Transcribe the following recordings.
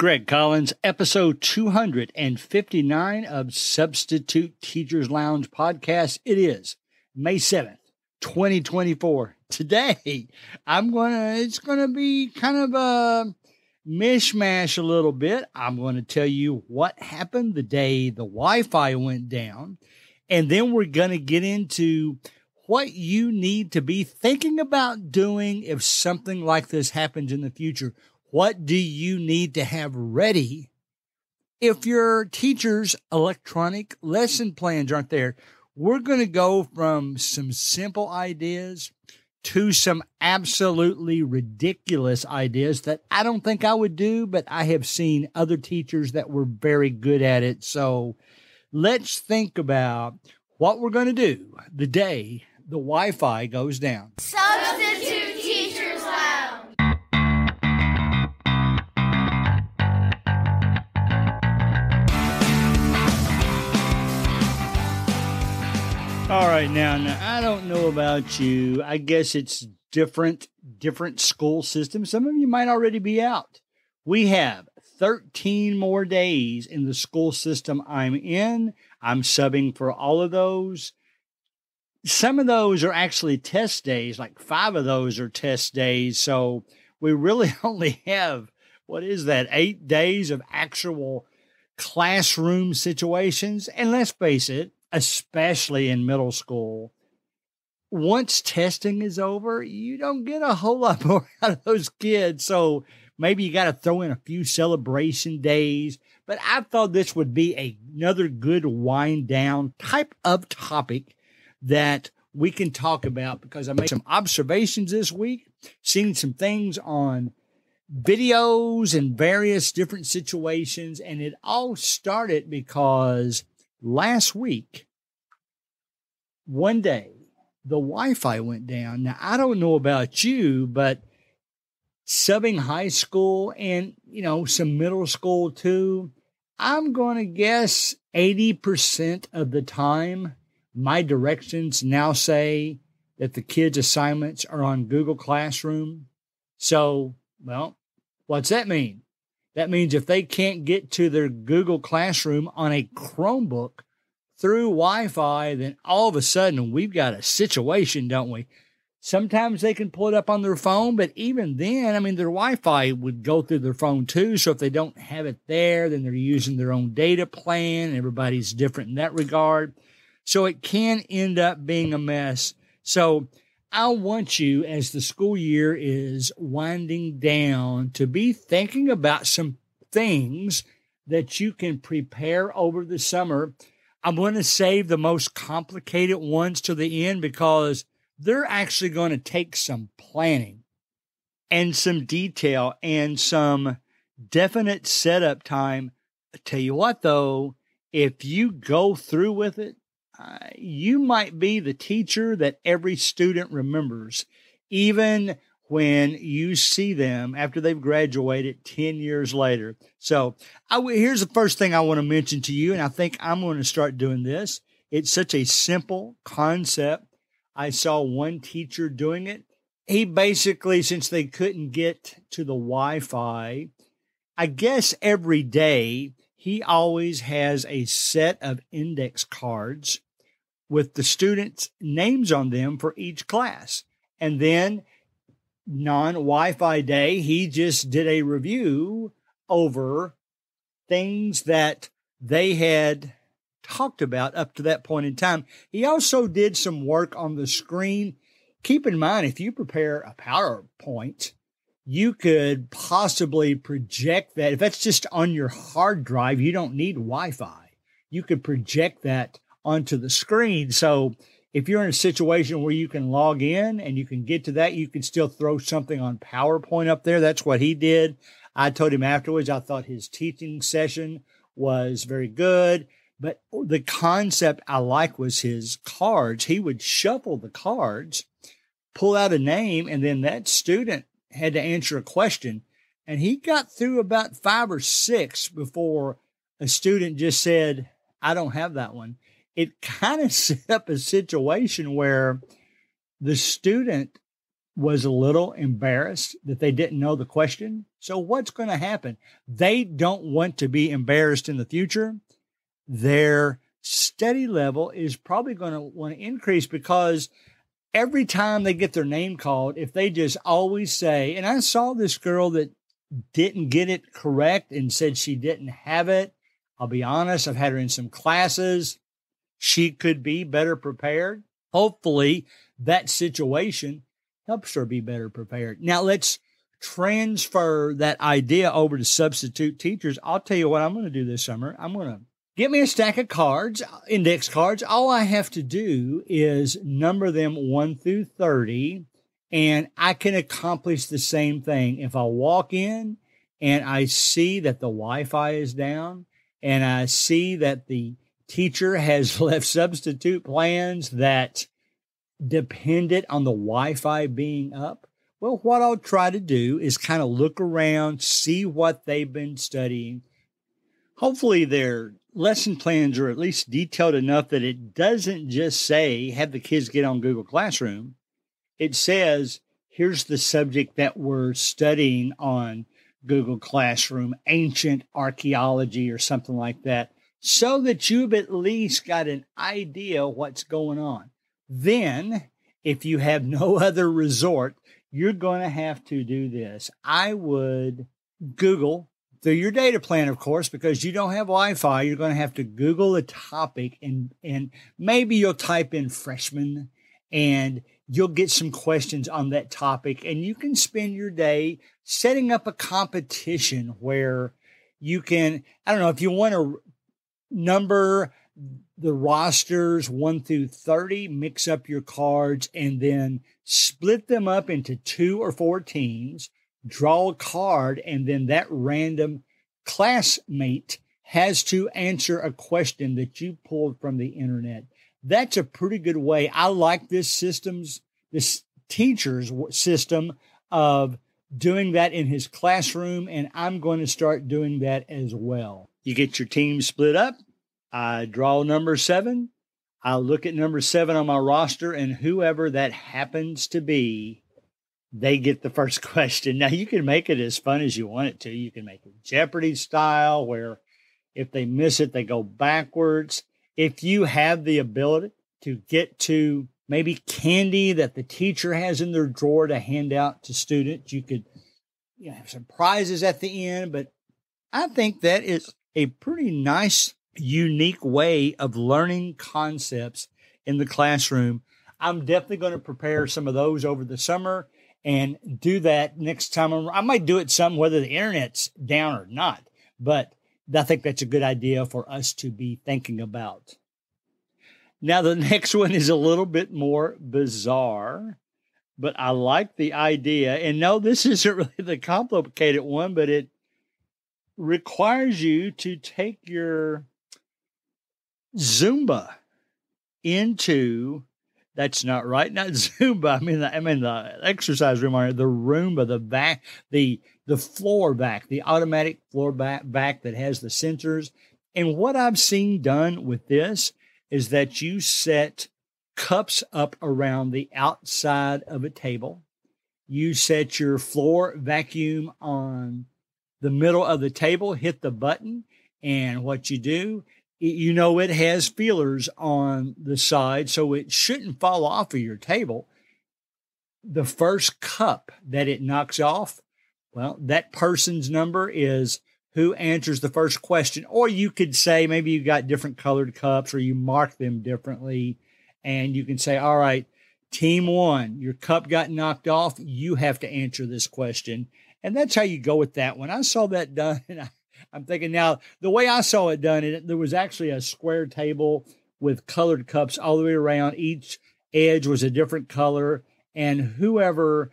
Greg Collins, episode 259 of Substitute Teachers Lounge podcast. It is May 7th, 2024. Today, it's going to be kind of a mishmash a little bit. I'm going to tell you what happened the day the Wi-Fi went down. And then we're going to get into what you need to be thinking about doing if something like this happens in the future. What do you need to have ready if your teacher's electronic lesson plans aren't there? We're going to go from some simple ideas to some absolutely ridiculous ideas that I don't think I would do, but I have seen other teachers that were very good at it. So let's think about what we're going to do the day the Wi-Fi goes down. Substitute Teachers Lounge. All right, now I don't know about you. I guess it's different school systems. Some of you might already be out. We have 13 more days in the school system I'm in. I'm subbing for all of those. Some of those are actually test days, like 5 of those are test days. So we really only have, 8 days of actual classroom situations. And let's face it, especially in middle school, once testing is over, you don't get a whole lot more out of those kids. So maybe you got to throw in a few celebration days. But I thought this would be another good wind down type of topic that we can talk about, because I made some observations this week, seen some things on videos and various different situations. And it all started because last week, one day, the Wi-Fi went down. Now, I don't know about you, but subbing high school and, some middle school too, I'm going to guess 80% of the time, my directions now say that the kids' assignments are on Google Classroom. So, what's that mean? That means if they can't get to their Google Classroom on a Chromebook through Wi-Fi, then all of a sudden we've got a situation, don't we? Sometimes they can pull it up on their phone, but even then, their Wi-Fi would go through their phone too. So if they don't have it there, then they're using their own data plan. Everybody's different in that regard. So it can end up being a mess. So I want you, as the school year is winding down, to be thinking about some things that you can prepare over the summer. I'm going to save the most complicated ones to the end because they're actually going to take some planning and some detail and some definite setup time. I tell you what, though, if you go through with it, you might be the teacher that every student remembers, even when you see them after they've graduated 10 years later. So here's the first thing I want to mention to you, and I think I'm going to start doing this. It's such a simple concept. I saw one teacher doing it. He basically, since they couldn't get to the Wi-Fi, I guess every day he always has a set of index cards with the students' names on them for each class. And then non-Wi-Fi day, he just did a review over things that they had talked about up to that point in time. He also did some work on the screen. Keep in mind, if you prepare a PowerPoint, you could possibly project that. If that's just on your hard drive, you don't need Wi-Fi. You could project that onto the screen. So if you're in a situation where you can log in and you can get to that, you can still throw something on PowerPoint up there. That's what he did. I told him afterwards, I thought his teaching session was very good, but the concept I like was his cards. He would shuffle the cards, pull out a name, and then that student had to answer a question. And he got through about 5 or 6 before a student just said, I don't have that one. It kind of set up a situation where the student was a little embarrassed that they didn't know the question. So what's going to happen? They don't want to be embarrassed in the future. Their study level is probably going to want to increase because every time they get their name called, if they just always say, and I saw this girl that didn't get it correct and said she didn't have it. I'll be honest, I've had her in some classes. She could be better prepared. Hopefully that situation helps her be better prepared. Now let's transfer that idea over to substitute teachers. I'll tell you what I'm going to do this summer. I'm going to get me a stack of cards, index cards. All I have to do is number them 1 through 30, and I can accomplish the same thing. If I walk in and I see that the Wi-Fi is down and I see that the teacher has left substitute plans that depended on the Wi-Fi being up, well, what I'll try to do is kind of look around, see what they've been studying. Hopefully their lesson plans are at least detailed enough that it doesn't just say, have the kids get on Google Classroom. It says, here's the subject that we're studying on Google Classroom, ancient archaeology or something like that, so that you've at least got an idea what's going on. Then, if you have no other resort, you're going to have to do this. I would Google through your data plan, of course, because you don't have Wi-Fi. You're going to have to Google a topic and maybe you'll type in freshman and you'll get some questions on that topic. And you can spend your day setting up a competition where you can, I don't know, if you want to number the rosters 1 through 30, mix up your cards and then split them up into 2 or 4 teams, draw a card, and then that random classmate has to answer a question that you pulled from the internet. That's a pretty good way. I like this teacher's system of doing that in his classroom, and I'm going to start doing that as well. You get your team split up. I draw number 7. I look at number 7 on my roster, and whoever that happens to be, they get the first question. Now, you can make it as fun as you want it to. You can make it Jeopardy style, where if they miss it, they go backwards. If you have the ability to get to maybe candy that the teacher has in their drawer to hand out to students, you could have some prizes at the end. But I think that is a pretty nice, unique way of learning concepts in the classroom. I'm definitely going to prepare some of those over the summer and do that next time. I might do it some whether the internet's down or not, but I think that's a good idea for us to be thinking about. Now, the next one is a little bit more bizarre, but I like the idea. And no, this isn't really the complicated one, but it requires you to take your Zumba into, that's not right, not Zumba. I mean the exercise room, the Roomba, the floor vac, the automatic floor vac that has the sensors. And what I've seen done with this is that you set cups up around the outside of a table. You set your floor vacuum on the middle of the table, hit the button, and what you do, it has feelers on the side, so it shouldn't fall off of your table. The first cup that it knocks off, well, that person's number is who answers the first question. Or you could say maybe you got different colored cups or you mark them differently. And you can say, all right, team 1, your cup got knocked off. You have to answer this question. And that's how you go with that one. I saw that done. And I'm thinking now, the way I saw it done, there was actually a square table with colored cups all the way around. Each edge was a different color. And whoever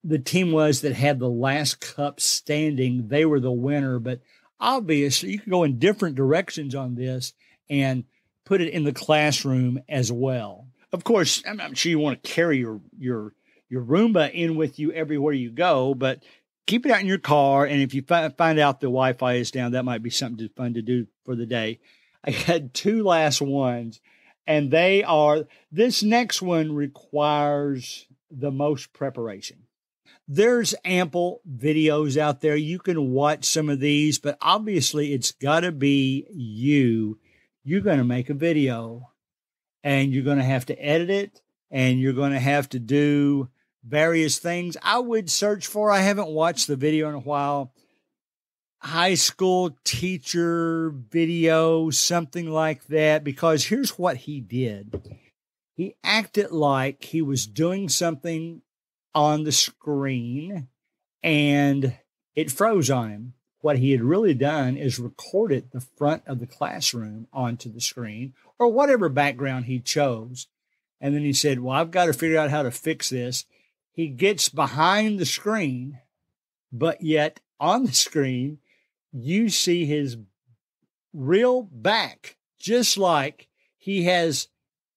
the team was that had the last cup standing, they were the winner. But obviously, you can go in different directions on this and put it in the classroom as well. Of course, I'm sure you want to carry your Roomba in with you everywhere you go, but keep it out in your car. And if you find out the Wi-Fi is down, that might be something fun to do for the day. I had 2 last ones, and this next one requires the most preparation. There's ample videos out there. You can watch some of these, but obviously it's got to be you. You're going to make a video and you're going to have to edit it and you're going to have to do various things. I would search for, I haven't watched the video in a while, high school teacher video, something like that, because here's what he did. He acted like he was doing something on the screen and it froze on him. What he had really done is recorded the front of the classroom onto the screen or whatever background he chose. And then he said, well, I've got to figure out how to fix this. He gets behind the screen, but yet on the screen, you see his real back, just like he has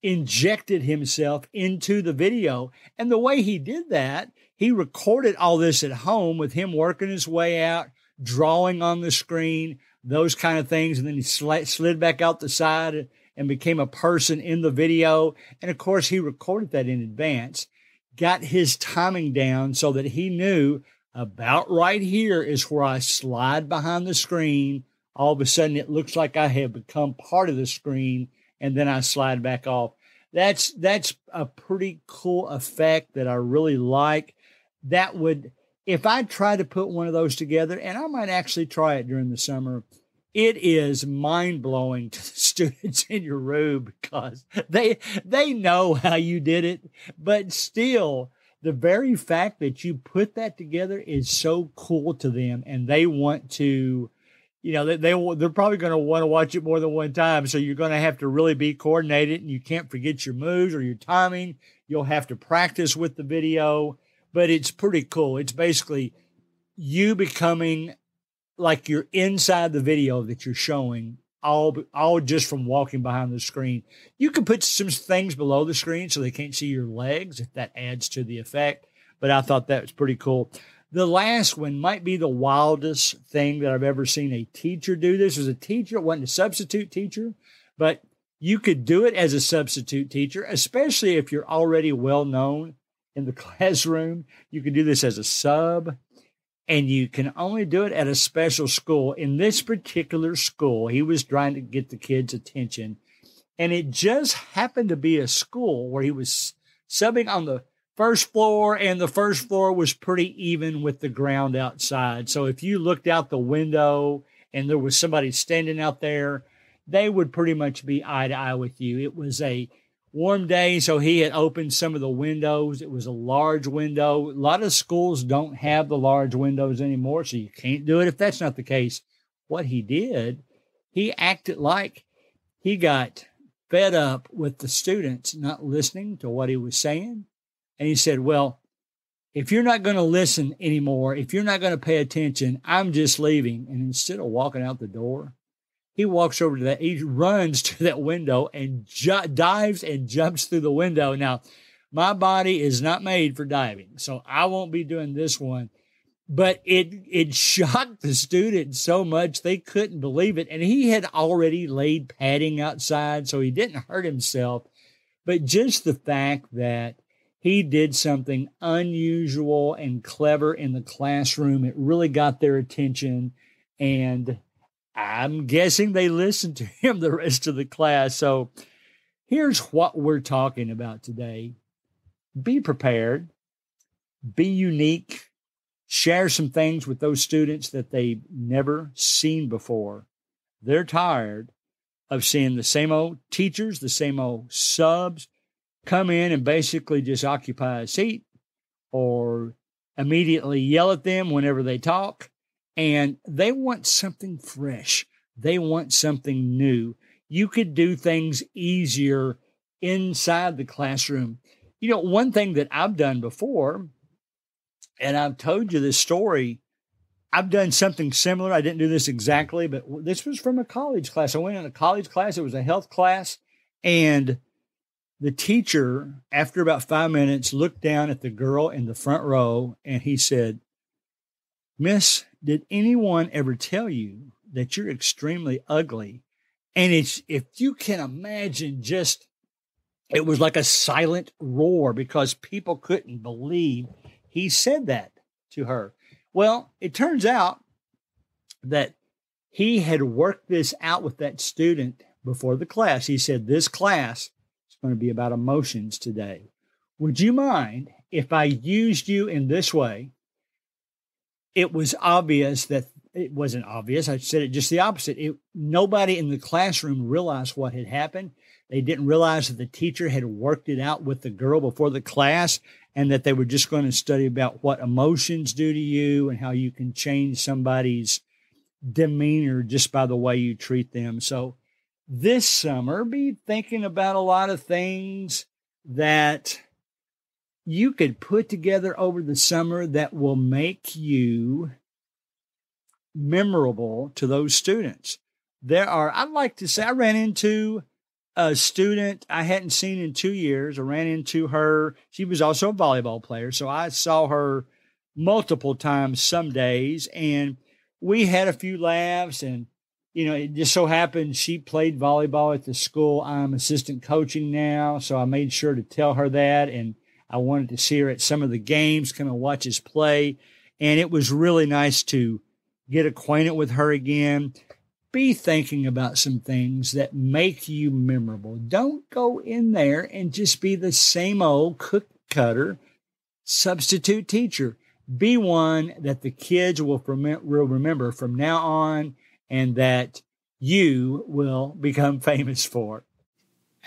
injected himself into the video. And the way he did that, he recorded all this at home with him working his way out, drawing on the screen, those kind of things. And then he slid back out the side and became a person in the video. And of course, he recorded that in advance, got his timing down so that he knew about right here is where I slide behind the screen. All of a sudden, it looks like I have become part of the screen, and then I slide back off. That's a pretty cool effect that I really like. That would, if I try to put one of those together, and I might actually try it during the summer, it is mind-blowing to the students in your room because they know how you did it, but still, the very fact that you put that together is so cool to them, and they want to, they're probably going to want to watch it more than one time. So you're going to have to really be coordinated, and you can't forget your moves or your timing. You'll have to practice with the video, but it's pretty cool. It's basically you becoming like you're inside the video that you're showing, all just from walking behind the screen. You can put some things below the screen so they can't see your legs if that adds to the effect. But I thought that was pretty cool. The last one might be the wildest thing that I've ever seen a teacher do. This was a teacher. It wasn't a substitute teacher, but you could do it as a substitute teacher, especially if you're already well known in the classroom. You can do this as a sub. And you can only do it at a special school. In this particular school, he was trying to get the kids' attention. And it just happened to be a school where he was subbing on the first floor, and the first floor was pretty even with the ground outside. So if you looked out the window and there was somebody standing out there, they would pretty much be eye to eye with you. It was a warm day, so he had opened some of the windows. It was a large window. A lot of schools don't have the large windows anymore, so you can't do it if that's not the case. What he did, he acted like he got fed up with the students not listening to what he was saying. And he said, well, if you're not going to listen anymore, if you're not going to pay attention, I'm just leaving. And instead of walking out the door, he walks over to that. He runs to that window and dives and jumps through the window. Now, my body is not made for diving, so I won't be doing this one. But it shocked the students so much they couldn't believe it. And he had already laid padding outside, so he didn't hurt himself. But just the fact that he did something unusual and clever in the classroom, it really got their attention. And I'm guessing they listened to him the rest of the class. So here's what we're talking about today. Be prepared, be unique, share some things with those students that they've never seen before. They're tired of seeing the same old teachers, the same old subs come in and basically just occupy a seat or immediately yell at them whenever they talk. And they want something fresh. They want something new. You could do things easier inside the classroom. One thing that I've done before, and I've told you this story, I've done something similar. I didn't do this exactly, but this was from a college class. I went in a college class. It was a health class. And the teacher, after about 5 minutes, looked down at the girl in the front row and he said, Miss, did anyone ever tell you that you're extremely ugly? And if you can imagine just It was like a silent roar because people couldn't believe he said that to her. Well, it turns out that he had worked this out with that student before the class. He said, this class is going to be about emotions today. Would you mind if I used you in this way? It was obvious that it wasn't obvious. I said it just the opposite. Nobody in the classroom realized what had happened. They didn't realize that the teacher had worked it out with the girl before the class and that they were just going to study about what emotions do to you and how you can change somebody's demeanor just by the way you treat them. So this summer, be thinking about a lot of things that you could put together over the summer that will make you memorable to those students. I'd like to say, I ran into a student I hadn't seen in 2 years. I ran into her. She was also a volleyball player. So I saw her multiple times some days, and we had a few laughs. And, it just so happened she played volleyball at the school I'm assistant coaching now. So I made sure to tell her that. And I wanted to see her at some of the games, come and watch us play. And it was really nice to get acquainted with her again. Be thinking about some things that make you memorable. Don't go in there and just be the same old cookie cutter substitute teacher. Be one that the kids will remember from now on and that you will become famous for.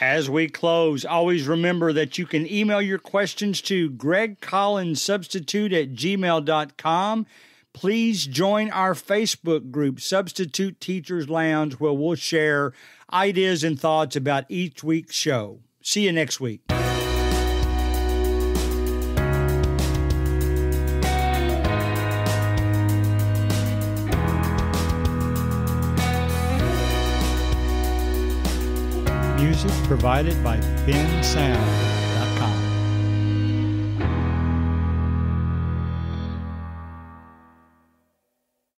As we close, always remember that you can email your questions to gregcollinssubstitute@gmail.com. Please join our Facebook group, Substitute Teachers Lounge, where we'll share ideas and thoughts about each week's show. See you next week. Music provided by Ben Sound.